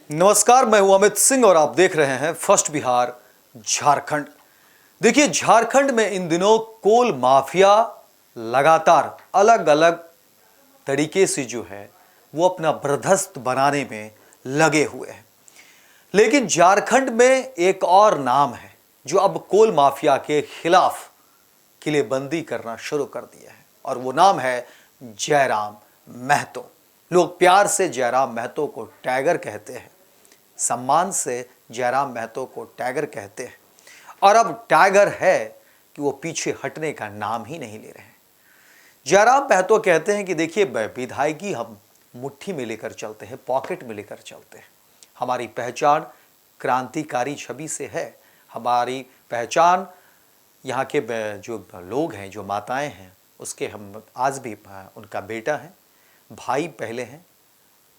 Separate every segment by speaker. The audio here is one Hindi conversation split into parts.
Speaker 1: नमस्कार, मैं हूं अमित सिंह और आप देख रहे हैं फर्स्ट बिहार झारखंड। देखिए, झारखंड में इन दिनों कोल माफिया लगातार अलग अलग तरीके से जो है वो अपना बर्दस्त बनाने में लगे हुए हैं। लेकिन झारखंड में एक और नाम है जो अब कोल माफिया के खिलाफ किलेबंदी करना शुरू कर दिया है, और वो नाम है जयराम महतो। लोग प्यार से जयराम महतो को टाइगर कहते हैं, सम्मान से जयराम महतो को टाइगर कहते हैं, और अब टाइगर है कि वो पीछे हटने का नाम ही नहीं ले रहे हैं। जयराम महतो कहते हैं कि देखिए, विधायकी हम मुट्ठी में लेकर चलते हैं, पॉकेट में लेकर चलते हैं। हमारी पहचान क्रांतिकारी छवि से है। हमारी पहचान यहाँ के जो लोग हैं, जो माताएं हैं, उसके हम आज भी उनका बेटा हैं, भाई पहले हैं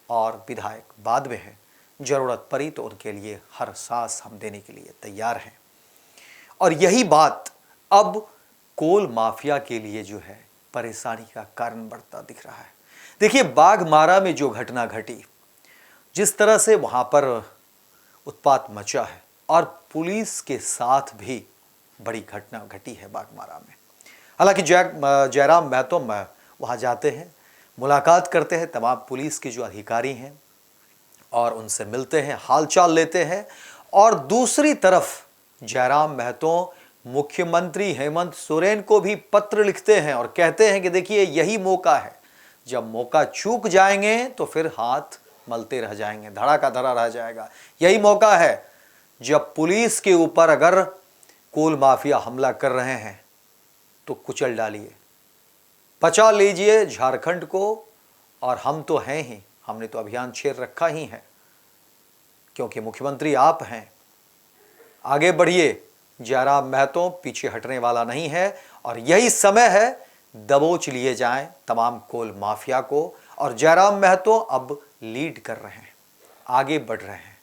Speaker 1: और विधायक बाद में हैं। ज़रूरत पड़ी तो उनके लिए हर सांस हम देने के लिए तैयार हैं। और यही बात अब कोल माफिया के लिए जो है परेशानी का कारण बढ़ता दिख रहा है। देखिए, बाघमारा में जो घटना घटी, जिस तरह से वहाँ पर उत्पात मचा है, और पुलिस के साथ भी बड़ी घटना घटी है बाघमारा में। हालांकि जयराम महतो वहाँ जाते हैं, मुलाकात करते हैं तमाम पुलिस के जो अधिकारी हैं और उनसे मिलते हैं, हालचाल लेते हैं। और दूसरी तरफ जयराम महतो मुख्यमंत्री हेमंत सोरेन को भी पत्र लिखते हैं और कहते हैं कि देखिए, यही मौका है। जब मौका चूक जाएंगे तो फिर हाथ मलते रह जाएंगे, धड़ा का धड़ा रह जाएगा। यही मौका है जब पुलिस के ऊपर अगर कोल माफिया हमला कर रहे हैं तो कुचल डालिए, बचा लीजिए झारखंड को। और हम तो हैं ही, हमने तो अभियान छेड़ रखा ही है, क्योंकि मुख्यमंत्री आप हैं। आगे बढ़िए, जयराम महतो पीछे हटने वाला नहीं है, और यही समय है दबोच लिए जाएं तमाम कोल माफिया को। और जयराम महतो अब लीड कर रहे हैं, आगे बढ़ रहे हैं।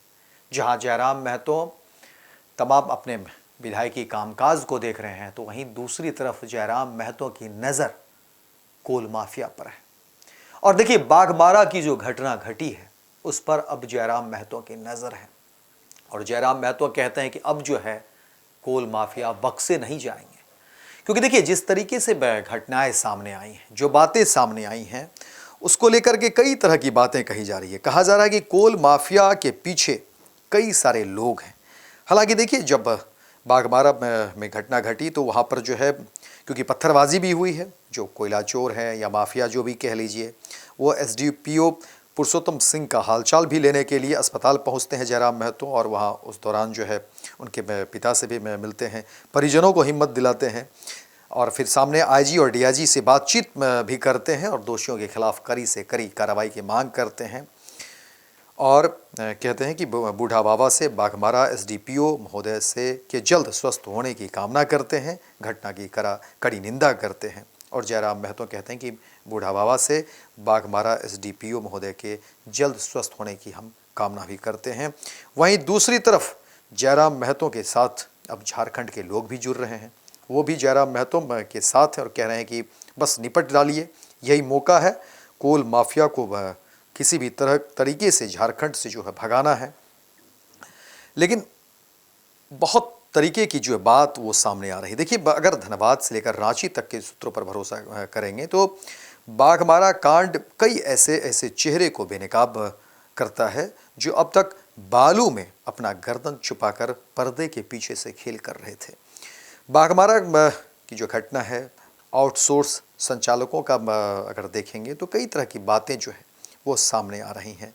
Speaker 1: जहां जयराम महतो तमाम अपने विधायकी कामकाज को देख रहे हैं, तो वहीं दूसरी तरफ जयराम महतो की नज़र कोल माफिया पर है। और देखिए, बाघमारा की जो घटना घटी है उस पर अब जयराम महतो की नज़र है, और जयराम महतो कहते हैं कि अब जो है कोल माफिया बख्शे नहीं जाएंगे। क्योंकि देखिए, जिस तरीके से घटनाएं सामने आई हैं, जो बातें सामने आई हैं, उसको लेकर के कई तरह की बातें कही जा रही है। कहा जा रहा है कि कोल माफिया के पीछे कई सारे लोग हैं। हालांकि देखिए, जब बाघमारा में घटना घटी तो वहाँ पर जो है, क्योंकि पत्थरबाजी भी हुई है, जो कोयला चोर है या माफिया जो भी कह लीजिए, वो एसडीपीओ पुरुषोत्तम सिंह का हालचाल भी लेने के लिए अस्पताल पहुंचते हैं जयराम महतो, और वहाँ उस दौरान जो है उनके पिता से भी मिलते हैं, परिजनों को हिम्मत दिलाते हैं, और फिर सामने आईजी और डीआईजी से बातचीत भी करते हैं और दोषियों के खिलाफ कड़ी से कड़ी कार्रवाई की मांग करते हैं। और कहते हैं कि बूढ़ा बाबा से बाघमारा एसडीपीओ महोदय से के जल्द स्वस्थ होने की कामना करते हैं, घटना की कड़ी निंदा करते हैं। और जयराम महतो कहते हैं कि बूढ़ा बाबा से बाघमारा एसडीपीओ महोदय के जल्द स्वस्थ होने की हम कामना भी करते हैं। वहीं दूसरी तरफ जयराम महतो के साथ अब झारखंड के लोग भी जुड़ रहे हैं, वो भी जयराम महतो के साथ हैं और कह रहे हैं कि बस निपट डालिए, यही मौका है, कोल माफिया को किसी भी तरीके से झारखंड से जो है भगाना है। लेकिन बहुत तरीके की जो बात वो सामने आ रही है। देखिए, अगर धनबाद से लेकर रांची तक के सूत्रों पर भरोसा करेंगे तो बाघमारा कांड कई ऐसे चेहरे को बेनकाब करता है जो अब तक बालू में अपना गर्दन छुपाकर पर्दे के पीछे से खेल कर रहे थे। बाघमारा की जो घटना है, आउटसोर्स संचालकों का अगर देखेंगे तो कई तरह की बातें जो है वो सामने आ रही हैं।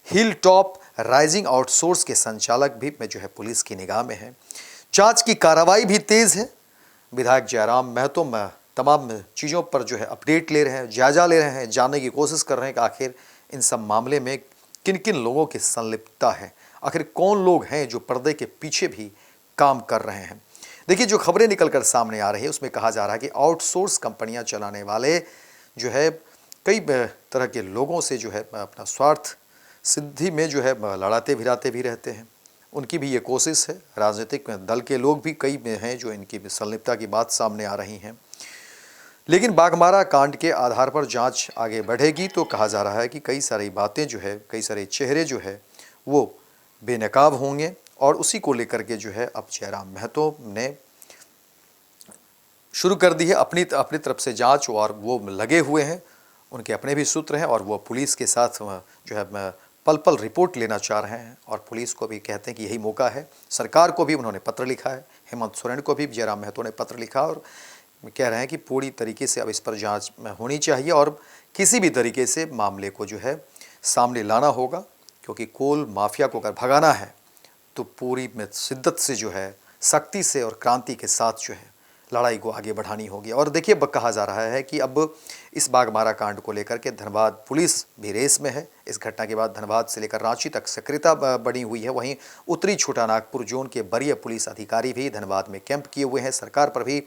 Speaker 1: हिल टॉप राइजिंग आउटसोर्स के संचालक भी जो है पुलिस की निगाह में है। जांच की कार्रवाई भी तेज़ है। विधायक जयराम महतो तमाम चीज़ों पर जो है अपडेट ले रहे हैं, जायजा ले रहे हैं, जानने की कोशिश कर रहे हैं कि आखिर इन सब मामले में किन किन लोगों की संलिप्तता है, आखिर कौन लोग हैं जो पर्दे के पीछे भी काम कर रहे हैं। देखिए, जो खबरें निकल कर सामने आ रही है उसमें कहा जा रहा है कि आउटसोर्स कंपनियां चलाने वाले जो है कई तरह के लोगों से जो है अपना स्वार्थ सिद्धि में जो है लड़ाते भिड़ाते भी रहते हैं। उनकी भी ये कोशिश है। राजनीतिक दल के लोग भी कई में हैं जो इनकी संलिप्तता की बात सामने आ रही हैं। लेकिन बाघमारा कांड के आधार पर जांच आगे बढ़ेगी तो कहा जा रहा है कि कई सारी बातें जो है, कई सारे चेहरे जो है वो बेनकाब होंगे। और उसी को लेकर के जो है अब जयराम महतो ने शुरू कर दी है अपनी तरफ से जांच, और वो लगे हुए हैं, उनके अपने भी सूत्र हैं, और वो पुलिस के साथ जो है पल पल रिपोर्ट लेना चाह रहे हैं। और पुलिस को भी कहते हैं कि यही मौका है। सरकार को भी उन्होंने पत्र लिखा है, हेमंत सोरेन को भी जयराम महतो ने पत्र लिखा, और कह रहे हैं कि पूरी तरीके से अब इस पर जांच होनी चाहिए और किसी भी तरीके से मामले को जो है सामने लाना होगा, क्योंकि कोल माफिया को अगर भगाना है तो पूरी शिद्दत से जो है, सख्ती से और क्रांति के साथ जो है लड़ाई को आगे बढ़ानी होगी। और देखिए अब कहा जा रहा है कि अब इस बाघमारा कांड को लेकर के धनबाद पुलिस भी रेस में है। इस घटना के बाद धनबाद से लेकर रांची तक सक्रियता बढ़ी हुई है। वहीं उत्तरी छोटानागपुर जोन के वरीय पुलिस अधिकारी भी धनबाद में कैंप किए हुए हैं। सरकार पर भी,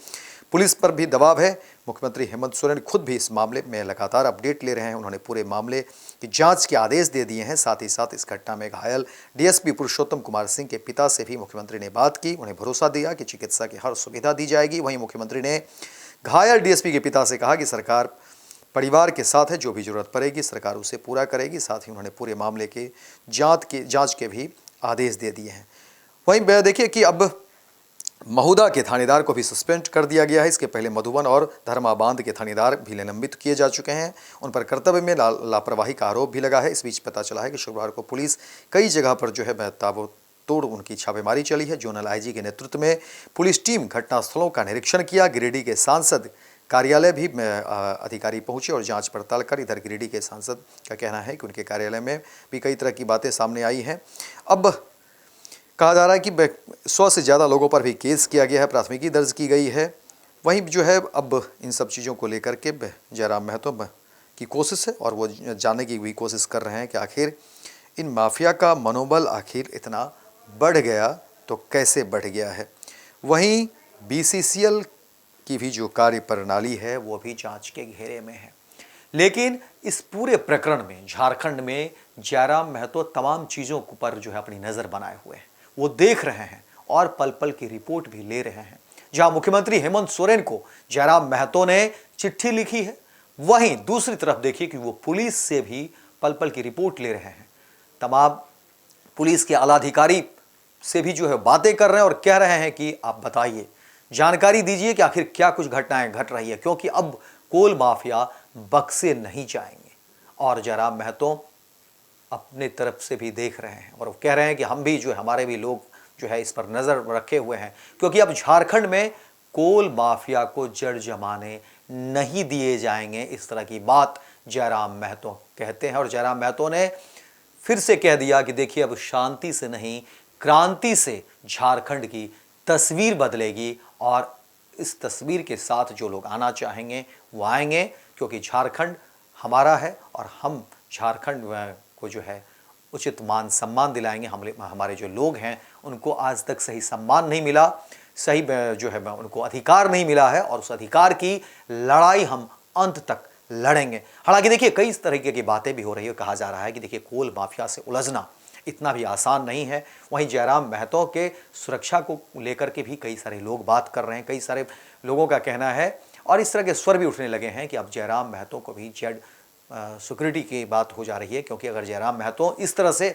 Speaker 1: पुलिस पर भी दबाव है। मुख्यमंत्री हेमंत सोरेन खुद भी इस मामले में लगातार अपडेट ले रहे हैं। उन्होंने पूरे मामले की जांच के आदेश दे दिए हैं। साथ ही साथ इस घटना में घायल डीएसपी पुरुषोत्तम कुमार सिंह के पिता से भी मुख्यमंत्री ने बात की, उन्हें भरोसा दिया कि चिकित्सा की हर सुविधा दी जाएगी। वहीं मुख्यमंत्री ने घायल डीएसपी के पिता से कहा कि सरकार परिवार के साथ है, जो भी जरूरत पड़ेगी सरकार उसे पूरा करेगी। साथ ही उन्होंने पूरे मामले के जांच के भी आदेश दे दिए हैं। वहीं देखिए कि अब महुदा के थानेदार को भी सस्पेंड कर दिया गया है। इसके पहले मधुबन और धर्माबांध के थानेदार भी निलंबित किए जा चुके हैं। उन पर कर्तव्य में लापरवाही का आरोप भी लगा है। इस बीच पता चला है कि शुक्रवार को पुलिस कई जगह पर जो है ताबड़तोड़ उनकी छापेमारी चली है। जोनल आईजी के नेतृत्व में पुलिस टीम घटनास्थलों का निरीक्षण किया। गिरिडीह के सांसद कार्यालय भी अधिकारी पहुंचे और जांच पड़ताल कर। इधर गिरिडीह के सांसद का कहना है कि उनके कार्यालय में भी कई तरह की बातें सामने आई हैं। अब कहा जा रहा है कि 100 से ज़्यादा लोगों पर भी केस किया गया है, प्राथमिकी दर्ज की गई है। वहीं जो है अब इन सब चीज़ों को लेकर के जयराम महतो की कोशिश है, और वो जानने की भी कोशिश कर रहे हैं कि आखिर इन माफिया का मनोबल आखिर इतना बढ़ गया तो कैसे बढ़ गया है। वहीं बीसीसीएल की भी जो कार्य प्रणाली है वो भी जांच के घेरे में है। लेकिन इस पूरे प्रकरण में झारखंड में जयराम महतो तमाम चीज़ों पर जो है अपनी नज़र बनाए हुए हैं, वो देख रहे हैं और पल पल की रिपोर्ट भी ले रहे हैं। जहां मुख्यमंत्री हेमंत सोरेन को जयराम महतो ने चिट्ठी लिखी है, वहीं दूसरी तरफ देखिए कि वो पुलिस से भी पल पल की रिपोर्ट ले रहे हैं। तमाम पुलिस के आलाधिकारी से भी जो है बातें कर रहे हैं और कह रहे हैं कि आप बताइए, जानकारी दीजिए कि आखिर क्या कुछ घटनाएं घट रही है, क्योंकि अब कोल माफिया बक्से नहीं जाएंगे। और जयराम महतो अपने तरफ से भी देख रहे हैं और वो कह रहे हैं कि हम भी जो है, हमारे भी लोग जो है इस पर नज़र रखे हुए हैं, क्योंकि अब झारखंड में कोल माफिया को जड़ जमाने नहीं दिए जाएंगे। इस तरह की बात जयराम महतो कहते हैं। और जयराम महतो ने फिर से कह दिया कि देखिए अब शांति से नहीं, क्रांति से झारखंड की तस्वीर बदलेगी, और इस तस्वीर के साथ जो लोग आना चाहेंगे वो आएंगे, क्योंकि झारखंड हमारा है और हम झारखंड को जो है उचित मान सम्मान दिलाएंगे। हमारे जो लोग हैं उनको आज तक सही सम्मान नहीं मिला, सही जो है उनको अधिकार नहीं मिला है, और उस अधिकार की लड़ाई हम अंत तक लड़ेंगे। हालांकि देखिए कई तरीके की बातें भी हो रही है। कहा जा रहा है कि देखिए कोल माफिया से उलझना इतना भी आसान नहीं है। वहीं जयराम महतो के सुरक्षा को लेकर के भी कई सारे लोग बात कर रहे हैं। कई सारे लोगों का कहना है और इस तरह के स्वर भी उठने लगे हैं कि अब जयराम महतो को भी जेड सिक्योरिटी की बात हो जा रही है, क्योंकि अगर जयराम महतो इस तरह से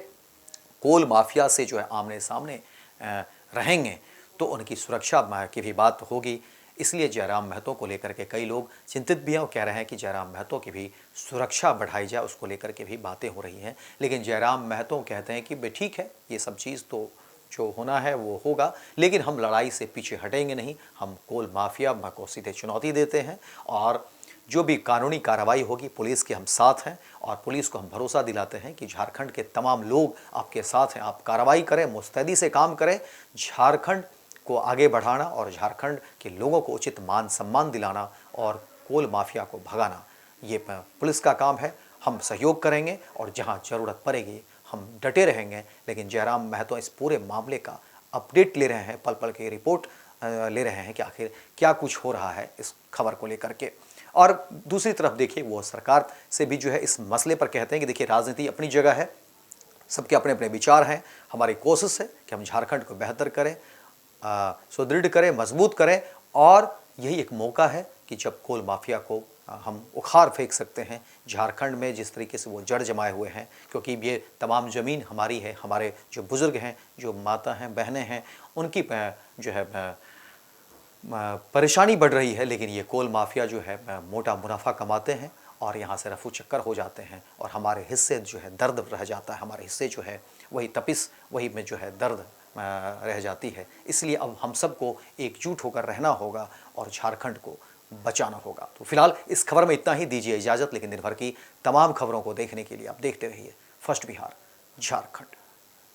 Speaker 1: कोल माफिया से जो है आमने सामने रहेंगे तो उनकी सुरक्षा की भी बात होगी। इसलिए जयराम महतो को लेकर के कई लोग चिंतित भी हैं और कह रहे हैं कि जयराम महतो की भी सुरक्षा बढ़ाई जाए, उसको लेकर के भी बातें हो रही हैं। लेकिन जयराम महतो कहते हैं कि ठीक है, ये सब चीज़ तो जो होना है वो होगा, लेकिन हम लड़ाई से पीछे हटेंगे नहीं। हम कोल माफिया को सीधे चुनौती देते हैं और जो भी कानूनी कार्रवाई होगी पुलिस के हम साथ हैं, और पुलिस को हम भरोसा दिलाते हैं कि झारखंड के तमाम लोग आपके साथ हैं। आप कार्रवाई करें, मुस्तैदी से काम करें, झारखंड को आगे बढ़ाना और झारखंड के लोगों को उचित मान सम्मान दिलाना और कोल माफिया को भगाना, ये पुलिस का काम है। हम सहयोग करेंगे और जहाँ ज़रूरत पड़ेगी हम डटे रहेंगे। लेकिन जयराम महतो इस पूरे मामले का अपडेट ले रहे हैं, पल पल की रिपोर्ट ले रहे हैं कि आखिर क्या कुछ हो रहा है इस खबर को लेकर के। और दूसरी तरफ देखिए वो सरकार से भी जो है इस मसले पर कहते हैं कि देखिए राजनीति अपनी जगह है, सबके अपने अपने विचार हैं। हमारी कोशिश है कि हम झारखंड को बेहतर करें, सुदृढ़ करें, मजबूत करें, और यही एक मौका है कि जब कोल माफिया को हम उखाड़ फेंक सकते हैं झारखंड में जिस तरीके से वो जड़ जमाए हुए हैं, क्योंकि ये तमाम ज़मीन हमारी है। हमारे जो बुज़ुर्ग हैं, जो माता हैं, बहनें हैं, उनकी जो है परेशानी बढ़ रही है, लेकिन ये कोल माफिया जो है मोटा मुनाफा कमाते हैं और यहाँ से रफू चक्कर हो जाते हैं और हमारे हिस्से जो है दर्द रह जाता है। हमारे हिस्से जो है वही तपिश, वही में जो है दर्द रह जाती है। इसलिए अब हम सबको एकजुट होकर रहना होगा और झारखंड को बचाना होगा। तो फिलहाल इस खबर में इतना ही, दीजिए इजाज़त। लेकिन दिन भर की तमाम खबरों को देखने के लिए आप देखते रहिए फर्स्ट बिहार झारखंड।